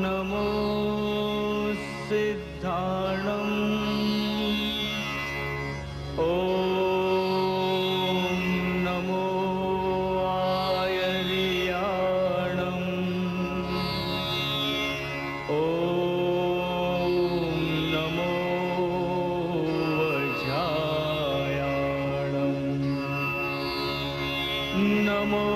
नमो सिद्धाणं नमो आयर्याणं नमो वज्रायाणं नमो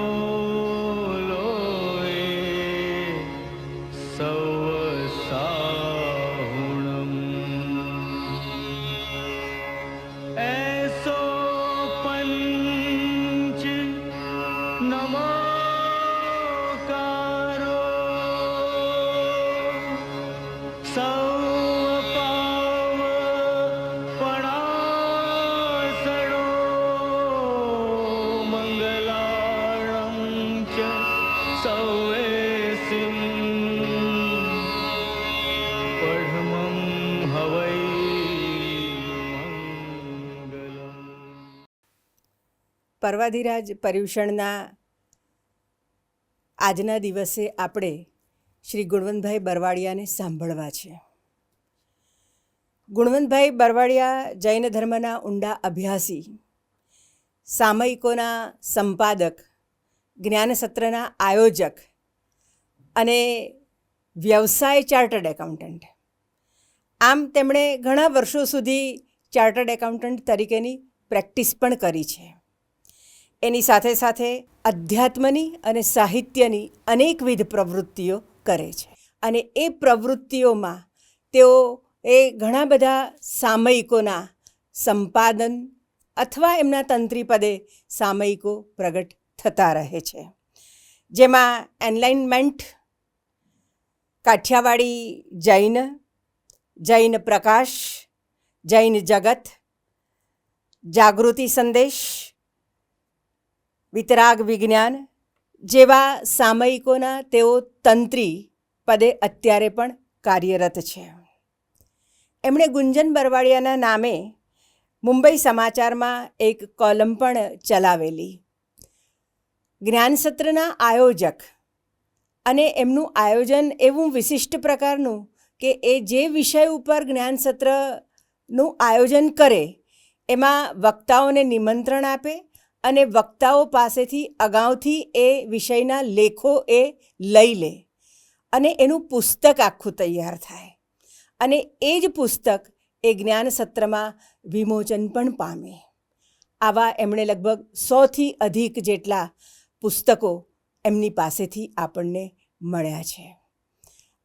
પર્વાધિરાજ પર્યુષણના આજના દિવસે આપણે શ્રી ગુણવંતભાઈ બરવાડિયાને સાંભળવા છે. ગુણવંતભાઈ બરવાડિયા જૈન ધર્મના ઊંડા અભ્યાસી, સામયિકોના સંપાદક, જ્ઞાનસત્રના આયોજક અને વ્યવસાય ચાર્ટર્ડ એકાઉન્ટન્ટ. આમ તેમણે ઘણા વર્ષો સુધી ચાર્ટર્ડ એકાઉન્ટન્ટ તરીકેની પ્રેક્ટિસ પણ કરી છે. એની સાથે સાથે અધ્યાત્મની અને સાહિત્યની અનેકવિધ પ્રવૃત્તિઓ કરે છે અને એ પ્રવૃત્તિઓમાં તેઓ ઘણા બધા સામયિકોના સંપાદન અથવા એમના તંત્રીપદે સામયિકો પ્રગટ થતા રહે છે, જેમાં એનલાઇનમેન્ટ, કાઠિયાવાડી જૈન, જૈન પ્રકાશ, જૈન જગત, જાગૃતિ સંદેશ, વિતરાગ વિજ્ઞાન જેવા સામયિકોના તેઓ તંત્રી પદે અત્યારે પણ કાર્યરત છે. એમણે ગુંજન બરવાડિયાના નામે મુંબઈ સમાચારમાં એક કોલમ પણ ચલાવેલી. જ્ઞાનસત્રના આયોજક અને એમનું આયોજન એવું વિશિષ્ટ પ્રકારનું કે એ જે વિષય ઉપર જ્ઞાનસત્રનું આયોજન કરે એમાં વક્તાઓને નિમંત્રણ આપે અને વક્તાઓ પાસેથી અગાઉથી એ વિષયના લેખો એ લઈ લે અને એનું પુસ્તક આખું તૈયાર થાય અને એ જ પુસ્તક એ જ્ઞાનસત્રમાં વિમોચન પણ પામે. આવા એમણે લગભગ 100થી અધિક જેટલા પુસ્તકો એમની પાસેથી આપણને મળ્યા છે.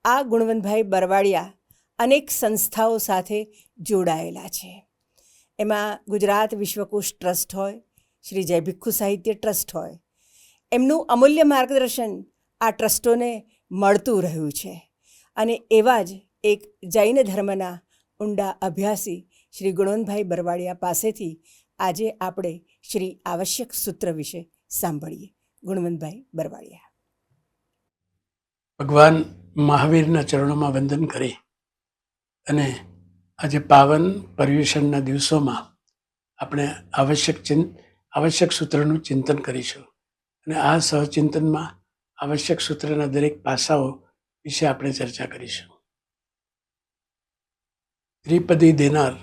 આ ગુણવંતભાઈ બરવાડિયા અનેક સંસ્થાઓ સાથે જોડાયેલા છે. એમાં ગુજરાત વિશ્વકોશ ટ્રસ્ટ હોય, શ્રી જય ભિક્ષુ સાહિત્ય ટ્રસ્ટ હોય, એમનું અમૂલ્ય માર્ગદર્શન આ ટ્રસ્ટોને મળતું રહ્યું છે. અને એવા જ એક જૈન ધર્મના ઊંડા અભ્યાસી શ્રી ગુણવંતભાઈ બરવાડિયા પાસેથી આજે આપણે શ્રી આવશ્યક સૂત્ર વિશે સાંભળીએ. ગુણવંતભાઈ બરવાડિયા. ભગવાન મહાવીરના ચરણોમાં વંદન કરી અને આજે પાવન પર્યુષણના દિવસોમાં આપણે આવશ્યક સૂત્રનું ચિંતન કરીશું અને આ સહચિંતનમાં આવશ્યક સૂત્રના દરેક પાસાઓ વિશે આપણે ચર્ચા કરીશું. ત્રિપદી દેનાર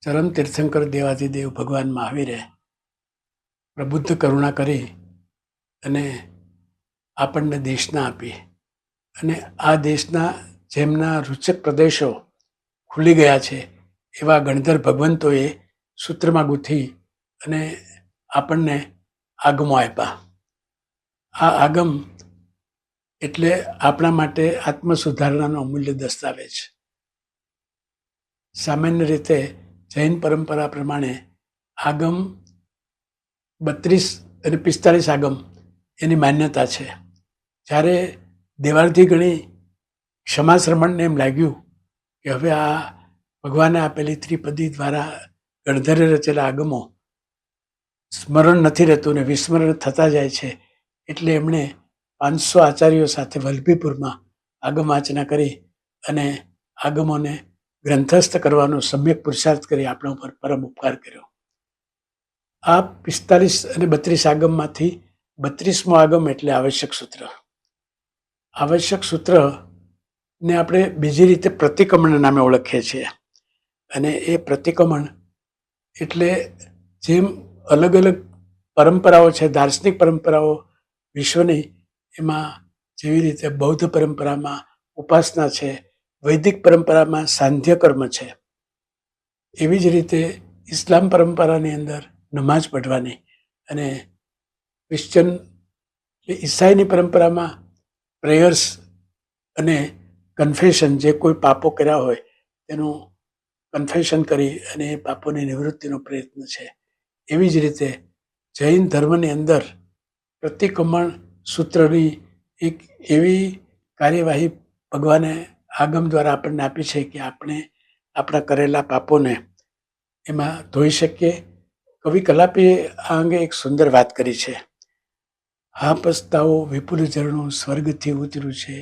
ચરમ તીર્થંકર દેવાધિદેવ ભગવાન મહાવીરે પ્રબુદ્ધ કરુણા કરી અને આપણને દેશના આપી અને આ દેશના જેમના રૂચક પ્રદેશો ખુલી ગયા છે એવા ગણધર ભગવંતોએ સૂત્રમાં ગૂંથી અને આપણને આગમો આપ્યા. આ આગમ એટલે આપણા માટે આત્મસુધારણાનો અમૂલ્ય દસ્તાવેજ. સામાન્ય રીતે જૈન પરંપરા પ્રમાણે આગમ 32 અને 45 આગમ એની માન્યતા છે. જ્યારે દેવાર્થી ગણી ક્ષમાશ્રમણને એમ લાગ્યું કે હવે આ ભગવાને આપેલી ત્રિપદી દ્વારા ગણધરે રચેલા આગમો સ્મરણ નથી રહેતું ને વિસ્મરણ થતા જાય છે, એટલે એમણે 500 આચાર્યો સાથે વલ્લભીપુરમાં આગમ વાંચના કરી અને આગમોને ગ્રંથસ્થ કરવાનો સમ્યક પુરુષાર્થ કરી આપણા ઉપર પરમ ઉપકાર કર્યો. આ 45 અને 32 આગમમાંથી 32મો આગમ એટલે આવશ્યક સૂત્ર. આવશ્યક સૂત્રને આપણે બીજી રીતે પ્રતિક્રમણ નામે ઓળખીએ છીએ. અને એ પ્રતિક્રમણ એટલે જેમ અલગ અલગ પરંપરાઓ છે, દાર્શનિક પરંપરાઓ વિશ્વની, એમાં જેવી રીતે બૌદ્ધ પરંપરામાં ઉપાસના છે, વૈદિક પરંપરામાં સાંધ્ય કર્મ છે, એવી જ રીતે ઇસ્લામ પરંપરાની અંદર નમાઝ પઢવાની, અને ક્રિશ્ચન ઈસાઈની પરંપરામાં પ્રેયર્સ અને કન્ફેશન, જે કોઈ પાપો કર્યા હોય તેનું કન્ફેશન કરી અને એ પાપોની નિવૃત્તિનો પ્રયત્ન છે. એવી જ રીતે જૈન ધર્મની અંદર પ્રતિક્રમણ સૂત્રની એક એવી કાર્યવાહી ભગવાને આગમ દ્વારા આપણને આપી છે કે આપણે આપણા કરેલા પાપોને એમાં ધોઈ શકીએ. કવિ કલાપીએ આ અંગે એક સુંદર વાત કરી છે. હા પસ્તાવો વિપુલ ઝરણું સ્વર્ગથી ઉતર્યું છે,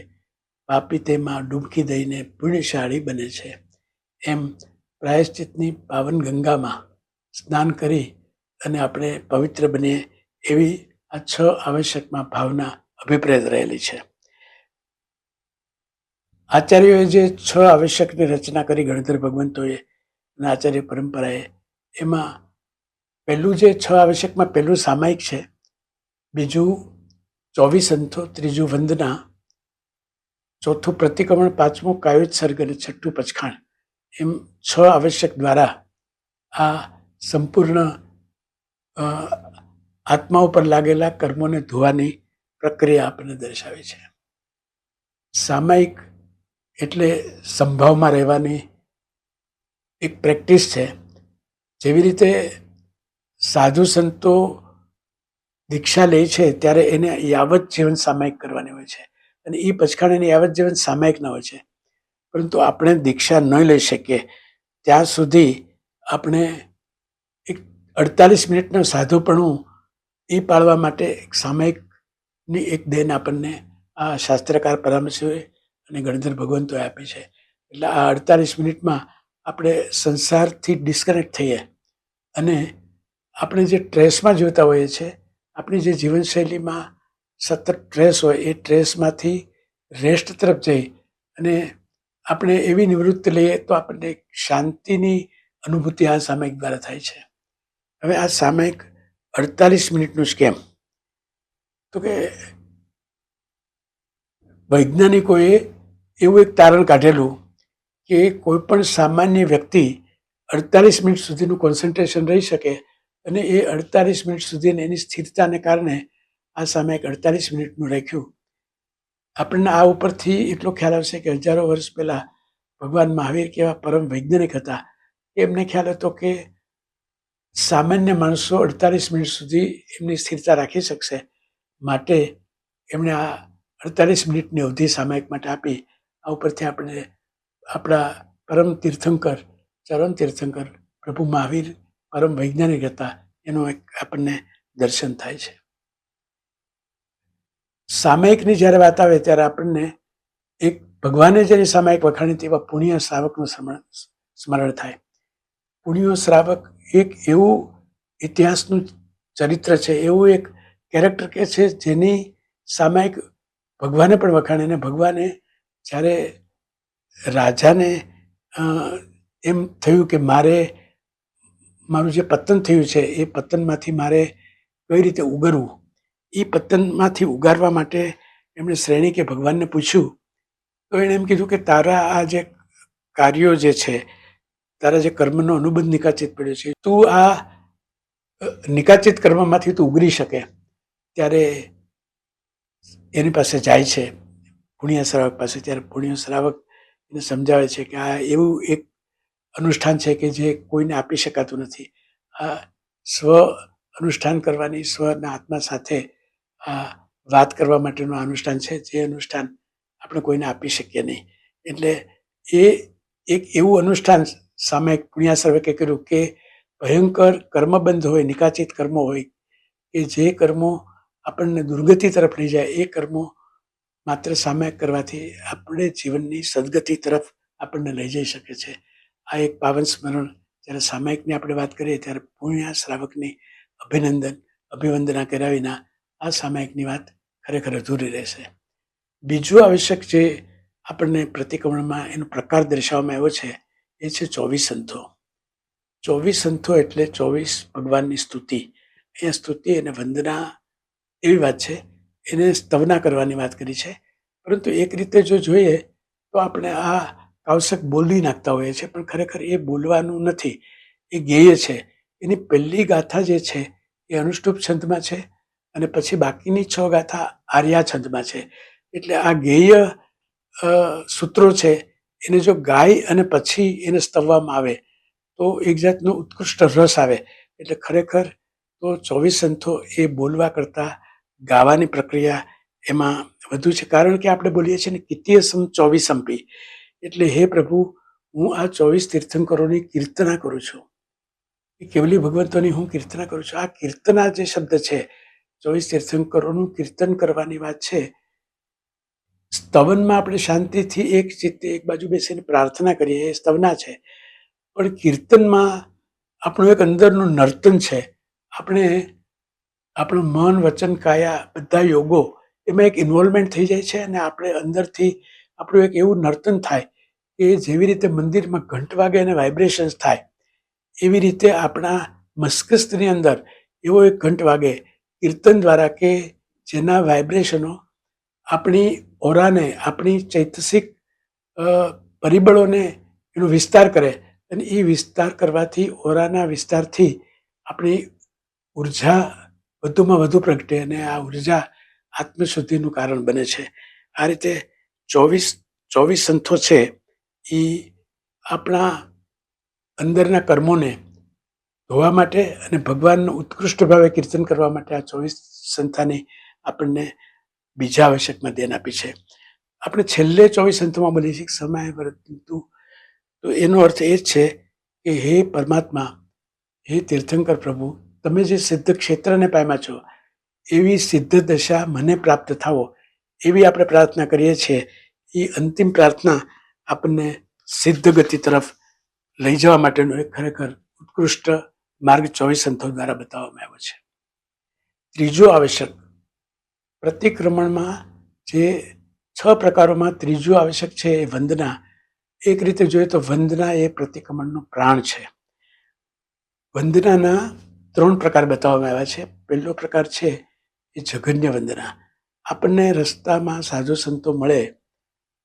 પાપી તેમાં ડૂબકી દઈને પુણ્યશાળી બને છે. એમ પ્રાયશ્ચિતની પાવન ગંગામાં સ્નાન કરી અને આપણે પવિત્ર બનીએ, એવી આ 6 આવશ્યકમાં ભાવના અભિપ્રેત રહેલી છે. આચાર્યોએ જે 6 આવશ્યકની રચના કરી, ગણધર ભગવંતોએ અને આચાર્ય પરંપરાએ, એમાં પહેલું જે 6 આવશ્યકમાં પહેલું સામાયિક છે, બીજું 24 અંથો, ત્રીજું વંદના, ચોથું પ્રતિક્રમણ, પાંચમું કાયોત્સર્ગ અને છઠ્ઠું પચખાણ. એમ 6 આવશ્યક દ્વારા આ સંપૂર્ણ આત્મા ઉપર લાગેલા કર્મોને ધોવાની પ્રક્રિયા આપણને દર્શાવે છે. સામાયિક એટલે સંભાવમાં રહેવાની એક પ્રેક્ટિસ છે. જેવી રીતે સાધુ સંતો દીક્ષા લે છે ત્યારે એને યાવત જીવન સામાયિક કરવાની હોય છે, અને એ પચખાણ એને યાવત જીવન સામાયિક ના હોય છે. પરંતુ આપણે દીક્ષા ન લઈ શકીએ ત્યાં સુધી આપણે એક 48 મિનિટનું સાધુપણું એ પાળવા માટે એક સામાયિકની એક દેન આપણને આ શાસ્ત્રકાર પરામર્શોએ અને ગણધર ભગવંતોએ આપી છે. એટલે આ 48 મિનિટમાં આપણે સંસારથી ડિસ્કનેક્ટ થઈએ અને આપણે જે ટ્રેસમાં જોતા હોઈએ છીએ, આપણી જે જીવનશૈલીમાં સતત ટ્રેસ હોય, એ ટ્રેસમાંથી રેસ્ટ તરફ જઈ અને આપણે એવી નિવૃત્તિ લઈએ તો આપણને શાંતિની અનુભૂતિ આ સામાયિક દ્વારા થાય છે. હવે આ સામાયિક 48 મિનિટનું જ કેમ? તો કે વૈજ્ઞાનિકોએ એવું એક તારણ કાઢેલું કે કોઈ પણ સામાન્ય વ્યક્તિ 48 મિનિટ સુધીનું કોન્સન્ટ્રેશન રહી શકે, અને એ 48 મિનિટ સુધીની એની સ્થિરતાને કારણે આ સામાયિક 48 મિનિટનું રાખ્યું. આપણને આ ઉપરથી એટલો ખ્યાલ આવશે કે હજારો વર્ષ પહેલા ભગવાન મહાવીર કેવા પરમ વૈજ્ઞાનિક હતા. એમને ખ્યાલ હતો કે સામાન્ય માણસો 48 મિનિટ સુધી એમની સ્થિરતા રાખી શકશે, માટે એમણે આ 48 મિનિટની અવધિ સામાયિક માટે આપી. આ ઉપરથી આપણે આપણા પરમ તીર્થંકર, ચરણ તીર્થંકર પ્રભુ મહાવીર પરમ વૈજ્ઞાનિક હતા એનું એક આપણને દર્શન થાય છે. સામાયિકની જ્યારે વાત આવે ત્યારે આપણને એક ભગવાને જેની સામાયિક વખાણી તેવા પુણ્ય શ્રાવકનું સ્મરણ થાય. પુણ્ય શ્રાવક એક એવું ઇતિહાસનું ચરિત્ર છે, એવું એક કેરેક્ટર કે છે જેની સામાયિક ભગવાને પણ વખાણે. અને ભગવાને જ્યારે રાજાને એમ થયું કે મારું જે પતન થયું છે એ પતનમાંથી મારે કઈ રીતે ઉગરવું, એ પતનમાંથી ઉગારવા માટે એમણે શ્રેણી કે ભગવાનને પૂછ્યું. તો એણે એમ કીધું કે તારા આ જે કાર્યો જે છે, તારા જે કર્મનો અનુબંધ નિકાચિત પડ્યો છે, તું આ નિકાચિત કર્મમાંથી તું ઉગરી શકે. ત્યારે એની પાસે જાય છે પુણ્ય શ્રાવક પાસે. ત્યારે પુણ્ય શ્રાવક એને સમજાવે છે કે આ એવું એક અનુષ્ઠાન છે કે જે કોઈને આપી શકાતું નથી. આ સ્વ અનુષ્ઠાન કરવાની, સ્વના આત્મા સાથે આ વાત કરવા માટેનું અનુષ્ઠાન છે, જે અનુષ્ઠાન આપણે કોઈને આપી શકીએ નહીં. એટલે એ એક એવું અનુષ્ઠાન સામાયિક પુણ્યશ્રાવકે કર્યું કે ભયંકર કર્મબંધ હોય, નિકાચિત કર્મો હોય, કે જે કર્મો આપણને દુર્ગતિ તરફ લઈ જાય, એ કર્મો માત્ર સામાયિક કરવાથી આપણે જીવનની સદગતિ તરફ આપણને લઈ જઈ શકે છે. આ એક પાવન સ્મરણ. જ્યારે સામાયિકની આપણે વાત કરીએ ત્યારે પુણ્ય શ્રાવકની અભિવંદના કર્યા વિના આ સામાયિકની વાત ખરેખર અધૂરી રહેશે. બીજું આવશ્યક જે આપણને પ્રતિક્રમણમાં એનો પ્રકાર દર્શાવવામાં આવ્યો છે એ છે 24 સંતો. 24 સંતો એટલે 24 ભગવાનની સ્તુતિ. અહીંયા સ્તુતિ અને વંદના એવી વાત છે, એને સ્તવના કરવાની વાત કરી છે. પરંતુ એક રીતે જો જોઈએ તો આપણે આ કાવસક બોલી નાખતા હોઈએ છીએ, પણ ખરેખર એ બોલવાનું નથી, એ ગેય છે. એની પહેલી ગાથા જે છે એ અનુષ્ટુપ છંદમાં છે અને પછી બાકીની 6 ગાથા આર્યા છંદમાં છે. એટલે આ ગેય સૂત્રો છે એને જો ગાય અને પછી એને સ્તવવામાં આવે તો એક જાતનો ઉત્કૃષ્ટ રસ આવે. એટલે ખરેખર તો 24 સંતો એ બોલવા કરતાં ગાવાની પ્રક્રિયા એમાં વધુ છે. કારણ કે આપણે બોલીએ છીએ ને કિત્યસમ 24 એટલે હે પ્રભુ, હું આ 24 તીર્થંકરોની કીર્તના કરું છું, એ કેવલી ભગવંતોની હું કીર્તના કરું છું. આ કીર્તના જે શબ્દ છે, 24 તીર્થંકરોનું કીર્તન કરવાની વાત છે. સ્તવનમાં આપણે શાંતિથી એક ચિત્તે એક બાજુ બેસીને પ્રાર્થના કરીએ એ સ્તવના છે, પણ કીર્તનમાં આપણું એક અંદરનું નર્તન છે. આપણે આપણું મન, વચન, કાયા બધા યોગો એમાં એક ઇન્વોલ્વમેન્ટ થઈ જાય છે અને આપણે અંદરથી આપણું એક એવું નર્તન થાય કે જેવી રીતે મંદિરમાં ઘંટ વાગે અને વાઇબ્રેશન્સ થાય એવી રીતે આપણા મસ્તિષ્કની અંદર એવો એક ઘંટ વાગે કીર્તન દ્વારા કે જેના વાઇબ્રેશનો આપણી ઓરાને, આપણી ચૈતસિક પરિબળોને એનો વિસ્તાર કરે અને એ વિસ્તાર કરવાથી, ઓરાના વિસ્તારથી આપણી ઉર્જા વધુમાં વધુ પ્રગટે અને આ ઉર્જા આત્મશુદ્ધિનું કારણ બને છે. આ રીતે 24 સંતો છે એ આપણા અંદરના કર્મોને ધોવા માટે અને ભગવાનનું ઉત્કૃષ્ટ ભાવે કીર્તન કરવા માટે આ 24 સંતાની આપણને બીજા આવશ્યકમાં ધ્યાન આપી છે. આપણે છેલ્લે 24 સંતોમાં બોલીએ છીએ સમય પરંતુ, તો એનો અર્થ એ જ છે કે હે પરમાત્મા, હે તીર્થંકર પ્રભુ, તમે જે સિદ્ધ ક્ષેત્રને પામ્યા છો એવી સિદ્ધ દશા મને પ્રાપ્ત થાવો, એવી આપણે પ્રાર્થના કરીએ છીએ. એ અંતિમ પ્રાર્થના આપણને સિદ્ધ ગતિ તરફ લઈ જવા માટેનો એક ખરેખર ઉત્કૃષ્ટ માર્ગ 24 સંતો દ્વારા બતાવવામાં આવ્યો છે. ત્રીજું આવશ્યક પ્રતિક્રમણમાં જે 6 પ્રકારોમાં ત્રીજું આવશ્યક છે એ વંદના. એક રીતે જોઈએ તો વંદના એ પ્રતિક્રમણનો પ્રાણ છે. વંદનાના 3 પ્રકાર બતાવવામાં આવ્યા છે. પહેલો પ્રકાર છે એ જઘન્ય વંદના. આપણને રસ્તામાં સાધુ સંતો મળે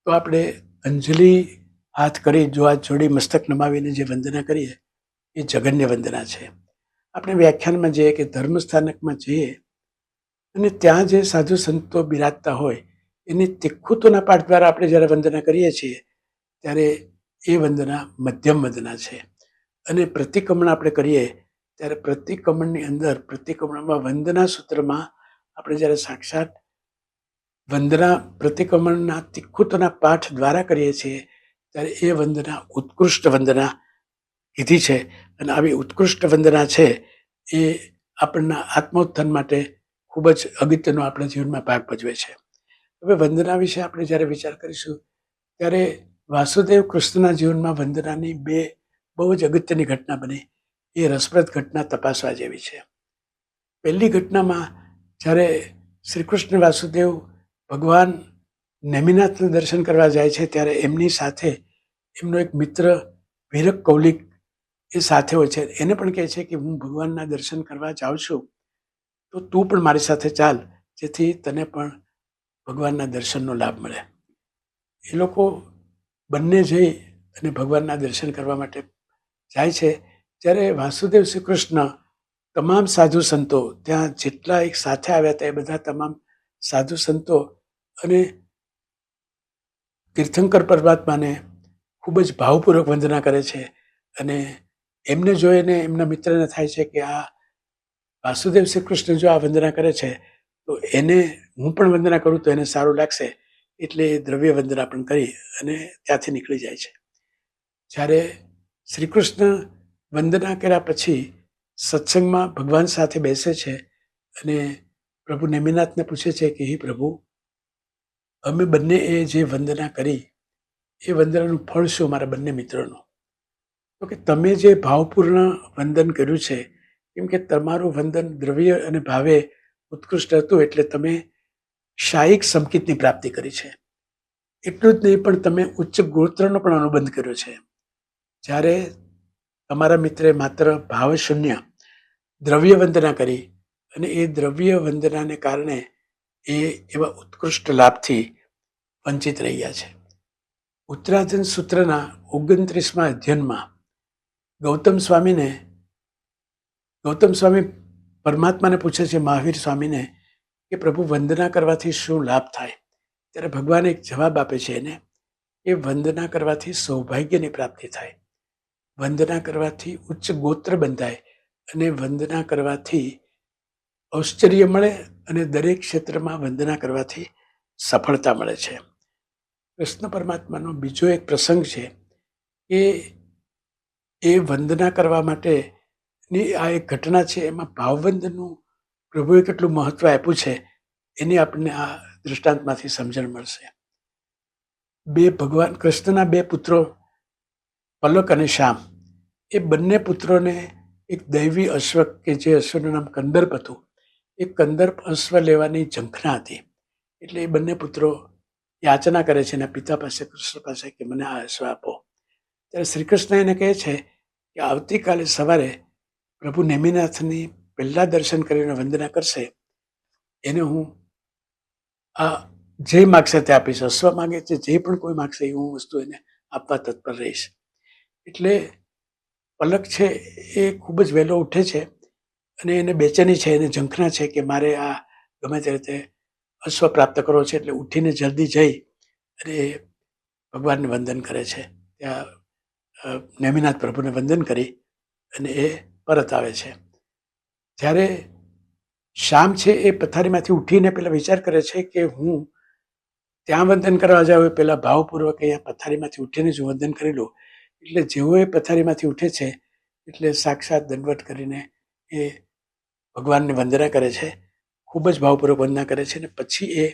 તો આપણે અંજલિ હાથ કરી, જો હાથ જોડી, મસ્તક નમાવીને જે વંદના કરીએ એ જઘન્ય વંદના છે. આપણે વ્યાખ્યાનમાં જઈએ કે ધર્મસ્થાનકમાં જઈએ અને ત્યાં જે સાધુ સંતો બિરાજતા હોય એની તિખુતોના પાઠ દ્વારા આપણે જ્યારે વંદના કરીએ છીએ ત્યારે એ વંદના મધ્યમ વંદના છે. અને પ્રતિક્રમણ આપણે કરીએ ત્યારે પ્રતિક્રમણની અંદર, પ્રતિક્રમણમાં વંદના સૂત્રમાં આપણે જ્યારે સાક્ષાત વંદના પ્રતિક્રમણના તિખુતોના પાઠ દ્વારા કરીએ છીએ ત્યારે એ વંદના ઉત્કૃષ્ટ વંદના કીધી છે. અને આવી ઉત્કૃષ્ટ વંદના છે એ આપણના આત્મોત્થાન માટે ખૂબ જ અગત્યનો આપણા જીવનમાં ભાગ ભજવે છે. હવે વંદના વિશે આપણે જ્યારે વિચાર કરીશું ત્યારે વાસુદેવ કૃષ્ણના જીવનમાં વંદનાની 2 બહુ જ અગત્યની ઘટના બની. એ રસપ્રદ ઘટના તપાસવા જેવી છે. પહેલી ઘટનામાં જ્યારે શ્રી કૃષ્ણ વાસુદેવ ભગવાન નેમિનાથનું દર્શન કરવા જાય છે ત્યારે એમની સાથે એમનો એક મિત્ર વિરક કૌલિક એ સાથે હોય છે. એને પણ કહે છે કે હું ભગવાનના દર્શન કરવા જાઉં છું, તો તું પણ મારી સાથે ચાલ, જેથી તને પણ ભગવાનના દર્શનનો લાભ મળે. એ લોકો બંને જઈ અને ભગવાનના દર્શન કરવા માટે જાય છે. જ્યારે વાસુદેવ શ્રી કૃષ્ણ તમામ સાધુ સંતો, ત્યાં જેટલા એક સાથે આવ્યા હતા એ બધા તમામ સાધુ સંતો અને તીર્થંકર પરમાત્માને ખૂબ જ ભાવપૂર્વક વંદના કરે છે. અને એમને જોઈને એમના મિત્રને થાય છે કે આ વાસુદેવ શ્રી કૃષ્ણ જો આ વંદના કરે છે તો એને હું પણ વંદના કરું તો એને સારું લાગશે. એટલે એ દ્રવ્ય વંદના પણ કરી અને ત્યાંથી નીકળી જાય છે. જ્યારે શ્રી કૃષ્ણ વંદના કર્યા પછી સત્સંગમાં ભગવાન સાથે બેસે છે અને પ્રભુ નેમિનાથને પૂછે છે કે હે પ્રભુ, અમે બંને એ જે વંદના કરી એ વંદનાનું ફળ શું મારા બંને મિત્રોનું? તો કે તમે જે ભાવપૂર્ણ વંદન કર્યું છે કેમ કે તમારું વંદન દ્રવ્ય અને ભાવે ઉત્કૃષ્ટ હતું, એટલે તમે શાયિક સંકેતની પ્રાપ્તિ કરી છે. એટલું જ નહીં, પણ તમે ઉચ્ચ ગોત્રનો પણ અનુબંધ કર્યો છે. જ્યારે તમારા મિત્રે માત્ર ભાવશૂન્ય દ્રવ્ય વંદના કરી, અને એ દ્રવ્ય વંદનાને કારણે એ એવા ઉત્કૃષ્ટ લાભથી વંચિત રહ્યા છે. ઉત્તરાધન સૂત્રના 29મા અધ્યયનમાં ગૌતમ સ્વામી પરમાત્માને પૂછે છે, મહાવીર સ્વામીને, કે પ્રભુ, વંદના કરવાથી શું લાભ થાય? ત્યારે ભગવાન એક જવાબ આપે છે એને, કે વંદના કરવાથી સૌભાગ્યની પ્રાપ્તિ થાય, વંદના કરવાથી ઉચ્ચ ગોત્ર બંધાય, અને વંદના કરવાથી ઐશ્વર્ય મળે, અને દરેક ક્ષેત્રમાં વંદના કરવાથી સફળતા મળે છે. કૃષ્ણ પરમાત્માનો બીજો એક પ્રસંગ છે કે એ વંદના કરવા માટેની આ એક ઘટના છે. એમાં ભાવવંદનનું પ્રભુએ કેટલું મહત્વ આપ્યું છે એની આપણને આ દૃષ્ટાંતમાંથી સમજણ મળશે. ભગવાન કૃષ્ણના 2 પુત્રો પલક અને શ્યામ, એ બંને પુત્રોને એક દૈવી અશ્વ, કે જે અશ્વનું નામ કંદર્પ હતું, એ કંદર્પ અશ્વ લેવાની ઝંખના હતી. એટલે એ બંને પુત્રો યાચના કરે છે એના પિતા પાસે, કૃષ્ણ પાસે, કે મને આ અશ્વ આપો. ત્યારે શ્રી કૃષ્ણ એને કહે છે કે આવતીકાલે સવારે પ્રભુ નેમિનાથની પહેલા દર્શન કરીને વંદના કરશે, એને હું આ જે માગશે તે આપીશ. અશ્વ માગે છે, જે પણ કોઈ માગશે એ હું વસ્તુ એને આપવા તત્પર રહીશ. એટલે પલક છે એ ખૂબ જ વહેલો ઉઠે છે, અને એને બેચેની છે, એને ઝંખના છે કે મારે આ ગમે તે રીતે અશ્વ પ્રાપ્ત કરવો છે. એટલે ઉઠીને જલ્દી જઈ અને ભગવાનને વંદન કરે છે. ત્યાં નેમિનાથ પ્રભુને વંદન કરી અને એ પરત આવે છે. જ્યારે શ્યામ છે એ પથારીમાંથી ઉઠીને પેલા વિચાર કરે છે કે હું ત્યાં વંદન કરવા જાઉં એ પેલા ભાવપૂર્વક અહીંયા પથારીમાંથી ઉઠીને જ વંદન કરી લઉં. એટલે જેવો એ પથારીમાંથી ઉઠે છે એટલે સાક્ષાત દંડવત કરીને એ ભગવાનને વંદના કરે છે, ખૂબ જ ભાવપૂર્વક વંદના કરે છે. અને પછી એ